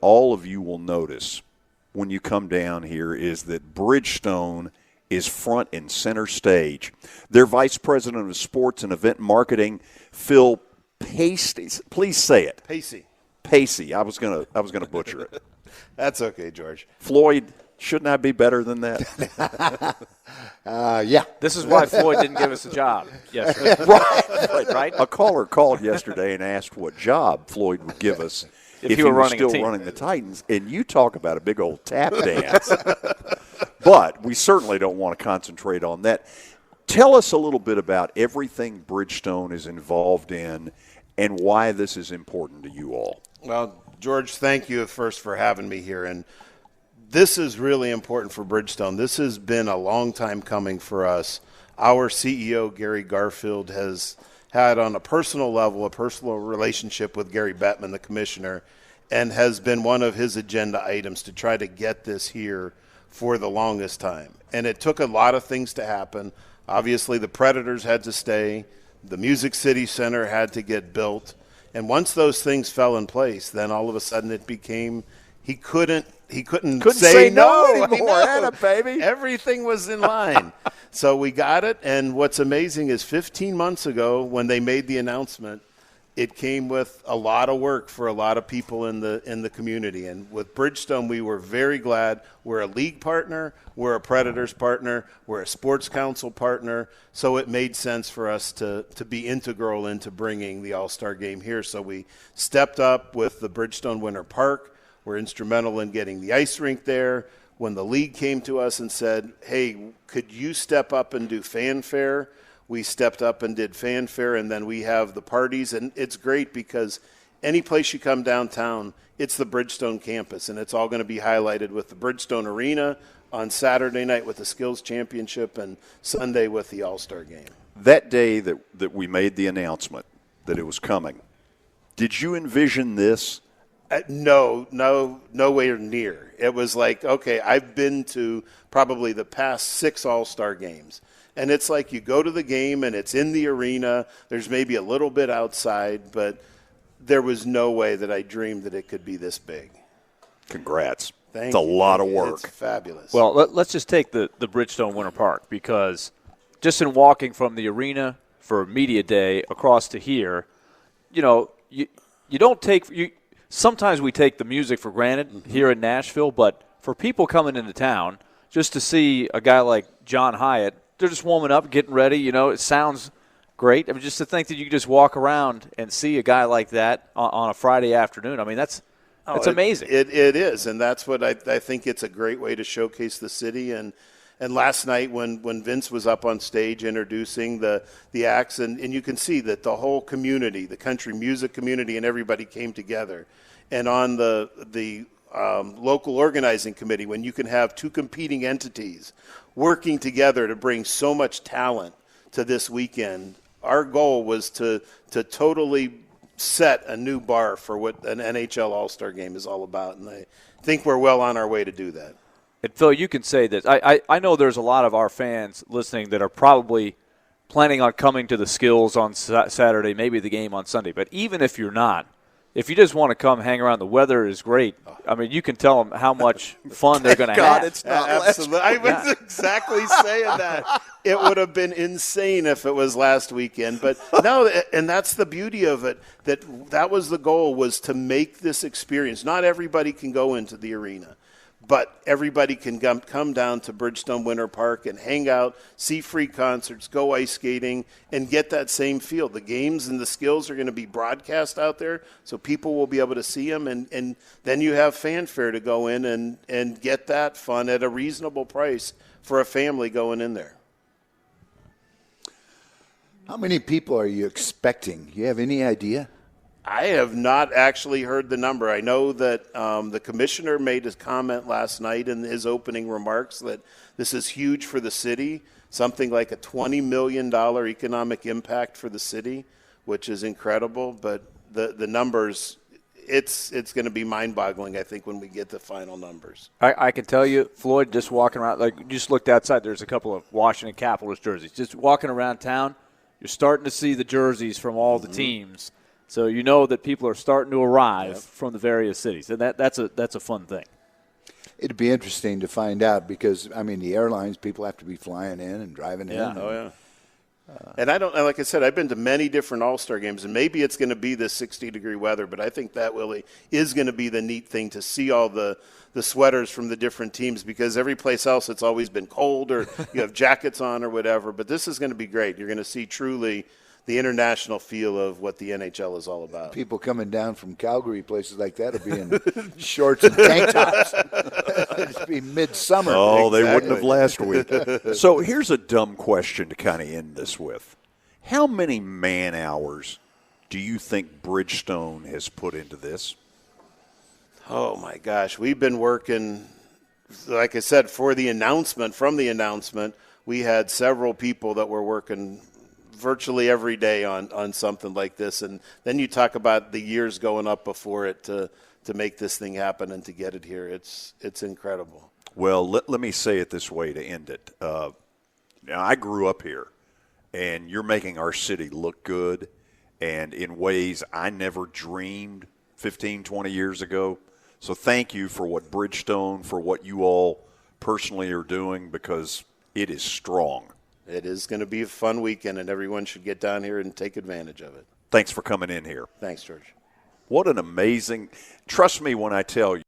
all of you will notice when you come down here is that Bridgestone is front and center stage. Their Vice President of Sports and Event Marketing, Phil Pacsi. Please say it. Pacsi. I was gonna butcher it. That's okay, George. Floyd, shouldn't I be better than that? Yeah. This is why Floyd didn't give us a job yesterday. Right. A caller called yesterday and asked what job Floyd would give us if he was still running the Titans. And you talk about a big old tap dance. But we certainly don't want to concentrate on that. Tell us a little bit about everything Bridgestone is involved in and why this is important to you all. Well, George, thank you first for having me here. And this is really important for Bridgestone. This has been a long time coming for us. Our CEO, Gary Garfield, has had on a personal level a personal relationship with Gary Bettman, the commissioner, and has been one of his agenda items to try to get this here for the longest time. And it took a lot of things to happen. Obviously, the Predators had to stay. The Music City Center had to get built. And once those things fell in place, then all of a sudden it became he couldn't say no anymore, baby. Everything was in line. So we got it. And what's amazing is 15 months ago when they made the announcement, it came with a lot of work for a lot of people in the community. And with Bridgestone, we were very glad. We're a league partner. We're a Predators partner. We're a sports council partner. So it made sense for us to be integral into bringing the All-Star game here. So we stepped up with the Bridgestone Winter Park. We're instrumental in getting the ice rink there. When the league came to us and said, hey, could you step up and do fanfare? We stepped up and did fanfare, and then we have the parties. And it's great because any place you come downtown, it's the Bridgestone campus, and it's all going to be highlighted with the Bridgestone Arena on Saturday night with the Skills Championship and Sunday with the All-Star Game. That day that we made the announcement that it was coming, did you envision this? No, nowhere near. It was like, okay, I've been to probably the past 6 All-Star games. And it's like you go to the game and it's in the arena. There's maybe a little bit outside, but there was no way that I dreamed that it could be this big. Congrats. Thank it's a you. lot of work. It's fabulous. Well, let's just take the Bridgestone Winter Park, because just in walking from the arena for media day across to here, you don't take – sometimes we take the music for granted here in Nashville, but for people coming into town, just to see a guy like John Hyatt, they're just warming up, getting ready. It sounds great. I mean, just to think that you can just walk around and see a guy like that on a Friday afternoon. I mean, that's amazing. It is, and that's what I think it's a great way to showcase the city. And last night when Vince was up on stage introducing the acts, and you can see that the whole community, the country music community, and everybody came together. And on the local organizing committee, when you can have 2 competing entities working together to bring so much talent to this weekend, our goal was to totally set a new bar for what an NHL All-Star game is all about, and I think we're well on our way to do that. And Phil, you can say this. I know there's a lot of our fans listening that are probably planning on coming to the Skills on Saturday, maybe the game on Sunday, but even if you're not, if you just want to come hang around, the weather is great. I mean, you can tell them how much fun they're going to have. It's not absolutely. I was exactly saying that. It would have been insane if it was last weekend. But no, and that's the beauty of it, that was the goal, was to make this experience. Not everybody can go into the arena, but everybody can come down to Bridgestone Winter Park and hang out, see free concerts, go ice skating, and get that same feel. The games and the Skills are going to be broadcast out there, so people will be able to see them. And then you have fanfare to go in and get that fun at a reasonable price for a family going in there. How many people are you expecting? You have any idea? I have not actually heard the number. I know that the commissioner made a comment last night in his opening remarks that this is huge for the city, something like a $20 million economic impact for the city, which is incredible. But the numbers, it's going to be mind-boggling, I think, when we get the final numbers. I can tell you, Floyd, just walking around, like you just looked outside, there's a couple of Washington Capitals jerseys. Just walking around town, you're starting to see the jerseys from all the teams So you know that people are starting to arrive from the various cities, and that's a fun thing. It'd be interesting to find out because, I mean, the airlines, people have to be flying in and driving in. Oh, yeah. And like I said, I've been to many different All-Star games, and maybe it's going to be this 60-degree weather, but I think that really is going to be the neat thing to see all the sweaters from the different teams, because every place else it's always been cold or you have jackets on or whatever. But this is going to be great. You're going to see truly the international feel of what the NHL is all about. People coming down from Calgary, places like that, will be in shorts and tank tops. It'd be midsummer. Oh, exactly. They wouldn't have last week. So here's a dumb question to kind of end this with. How many man-hours do you think Bridgestone has put into this? Oh, my gosh. We've been working, like I said, from the announcement, we had several people that were working virtually every day on something like this. And then you talk about the years going up before it to make this thing happen and to get it here. It's incredible. Well, let me say it this way to end it. Now, I grew up here, and you're making our city look good, and in ways I never dreamed 15, 20 years ago. So thank you for what Bridgestone, for what you all personally are doing, because it is strong. It is going to be a fun weekend, and everyone should get down here and take advantage of it. Thanks for coming in here. Thanks, George. What an amazing – trust me when I tell you.